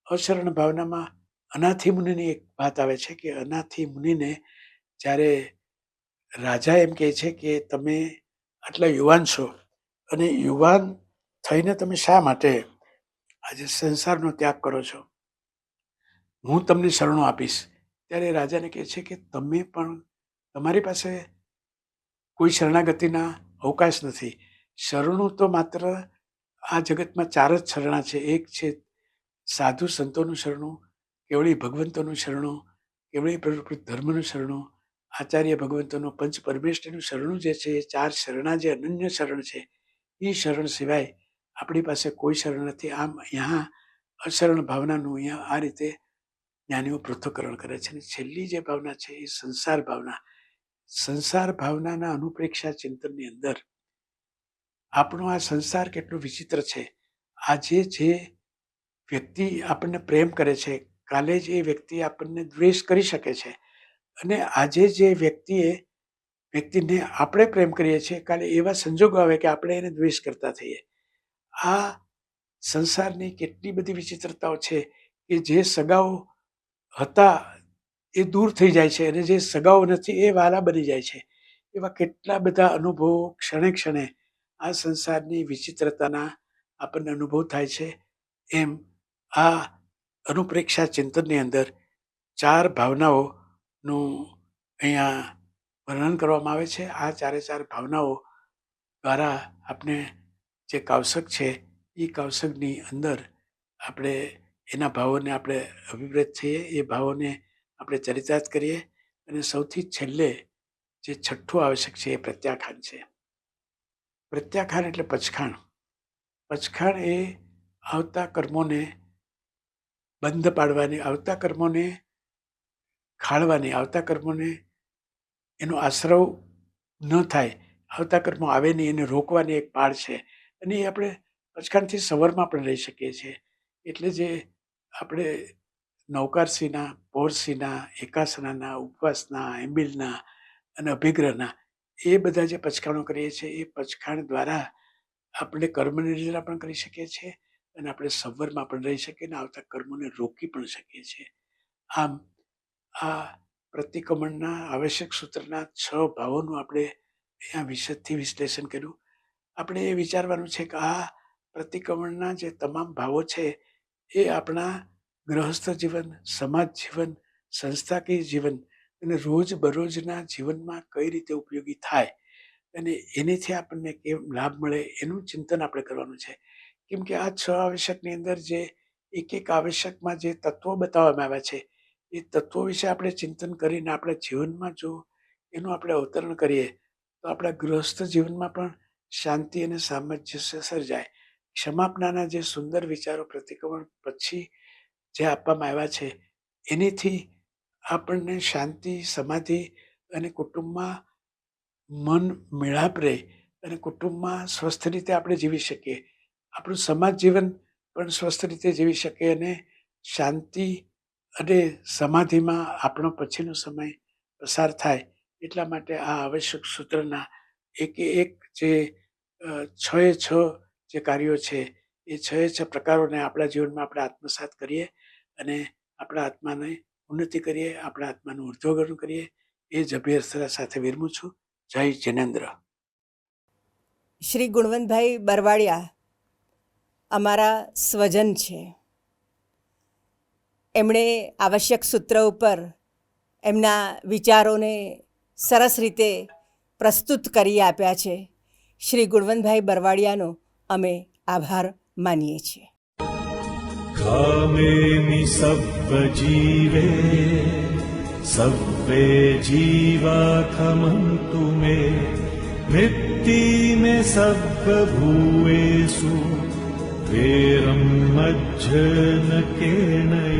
અશરણ ભાવનામાં અનાથી મુનિની એક વાત આવે છે કે અનાથી મુનિને જ્યારે રાજા એમ કહે છે કે તમે આટલા યુવાન છો અને યુવાન થઈને તમે શા માટે આજે સંસારનો ત્યાગ કરો છો, હું તમને શરણો આપીશ. ત્યારે રાજાને કહે છે કે તમે પણ, તમારી પાસે કોઈ શરણાગતિના અવકાશ નથી. શરણું તો માત્ર આ જગતમાં 4 જ શરણા છે. એક છે સાધુ સંતોનું શરણું, કેવળી ભગવંતોનું શરણું, કેવળી પ્રવૃત્તિ ધર્મનું શરણું, આચાર્ય ભગવંતોનું પંચ પરમેષ્ઠીનું શરણું જે છે, એ 4 શરણા જે અનન્ય શરણ છે, એ શરણ સિવાય આપણી પાસે કોઈ શરણ નથી. આમ અહીંયા અશરણ ભાવનાનું અહીંયા આ રીતે જ્ઞાનીઓ પૃથ્થકરણ કરે છે. અને છેલ્લી જે ભાવના છે એ સંસાર ભાવના. સંસાર ભાવનાના અનુપ્રેક્ષા ચિંતનની અંદર આપણો આ સંસાર કેટલો વિચિત્ર છે. આજે જે વ્યક્તિ આપણને પ્રેમ કરે છે, કાલે જ એ વ્યક્તિ આપણને દ્વેષ કરી શકે છે. અને આજે જે વ્યક્તિને આપણે પ્રેમ કરીએ છીએ, કાલે એવા સંજોગો આવે કે આપણે એને દ્વેષ કરતા થઈએ. આ સંસારની કેટલી બધી વિચિત્રતાઓ છે કે જે સગાઓ હતા એ દૂર થઈ જાય છે અને જે સગાઓ નથી એ વાલા બની જાય છે. એવા કેટલા બધા અનુભવો ક્ષણે ક્ષણે આ સંસારની વિચિત્રતાના આપણને અનુભવ થાય છે. એમ આ અનુપ્રેક્ષા ચિંતનની અંદર 4 ભાવનાઓનું અહીંયા વર્ણન કરવામાં આવે છે. આ 4 ભાવનાઓ દ્વારા આપણે જે કૌશક છે એ કૌશકની અંદર આપણે એના ભાવોને આપણે અભિપ્રેત થઈએ, એ ભાવોને આપણે ચરિતાર્થ કરીએ. અને સૌથી છેલ્લે જે 6થું આવશ્યક છે એ પ્રત્યાખ્યાન છે. પ્રત્યાખ્યાન એટલે પચખાણ. પચખાણ એ આવતા કર્મોને બંધ પાડવાની, આવતા કર્મોને ખાળવાની, આવતા કર્મોને એનો આશ્રવ ન થાય, આવતા કર્મો આવે નહીં એને રોકવાની એક પાળ છે. અને એ આપણે પચખાણથી સવરમાં પણ રહી શકીએ છીએ. એટલે જે આપણે નૌકારસીના, પૌરસીના, એકાસનાના, ઉપવાસના, એમ્બિલના અને અભિગ્રહના એ બધા જે પચખાણો કરીએ છીએ, એ પચખાણ દ્વારા આપણે કર્મ નિર્જરા પણ કરી શકીએ છીએ અને આપણે સવરમાં પણ રહી શકીએ અને આવતા કર્મોને રોકી પણ શકીએ છીએ. આમ આ પ્રતિક્રમણના આવશ્યક સૂત્રના 6 ભાવોનું આપણે અહીંયા વિશદથી વિશ્લેષણ કર્યું. આપણે એ વિચારવાનું છે કે આ પ્રતિક્રમણના જે તમામ ભાવો છે એ આપણા ગૃહસ્થ જીવન, સમાજ જીવન, સંસ્થાકીય જીવન અને રોજબરોજના જીવનમાં કઈ રીતે ઉપયોગી થાય અને એનેથી આપણને કેમ લાભ મળે એનું ચિંતન આપણે કરવાનું છે. કેમ કે આ 6 આવશ્યકની અંદર જે એક આવશ્યકમાં જે તત્વો બતાવવામાં આવ્યા છે, એ તત્વો વિશે આપણે ચિંતન કરીને આપણા જીવનમાં જો એનું આપણે અવતરણ કરીએ તો આપણા ગૃહસ્થ જીવનમાં પણ શાંતિ અને સામંજસ્ય સર્જાય. ક્ષમાપનાના જે સુંદર વિચારો પ્રતિક્રમણ પછી જે આપવામાં આવ્યા છે, એનીથી આપણને શાંતિ, સમાધિ અને કુટુંબમાં મન મેળાપ રહે અને કુટુંબમાં સ્વસ્થ રીતે આપણે જીવી શકીએ. આપણું સમાજ જીવન પણ સ્વસ્થ રીતે જીવી શકીએ અને શાંતિ અને સમાધિમાં આપણો પછીનો સમય પસાર થાય. એટલા માટે આ આવશ્યક સૂત્રના એક જે 6 જે કાર્યો છે એ 6 પ્રકારોને આપણા જીવનમાં આપણે આત્મસાત કરીએ અને આપણા આત્માને ઉન્નતિ કરીએ, આપણા આત્માનું ઉર્ધ્વગમન કરીએ. એ જ અભ્યર્થના સાથે વિરમું છું. જય જિનેન્દ્ર. શ્રી ગુણવંતભાઈ બરવાડિયા અમારા સ્વજન છે. એમણે આવશ્યક સૂત્ર ઉપર એમના વિચારોને સરસ રીતે પ્રસ્તુત કરી આપ્યા છે. શ્રી ગુણવંતભાઈ બરવાડિયાનો અમે આભાર માનીએ છીએ. कामेमि सब्बजीवे सब्बे जीवा खमन्तु मे वृत्ति में सब्बभूतेषु वेरं मज्जन केणै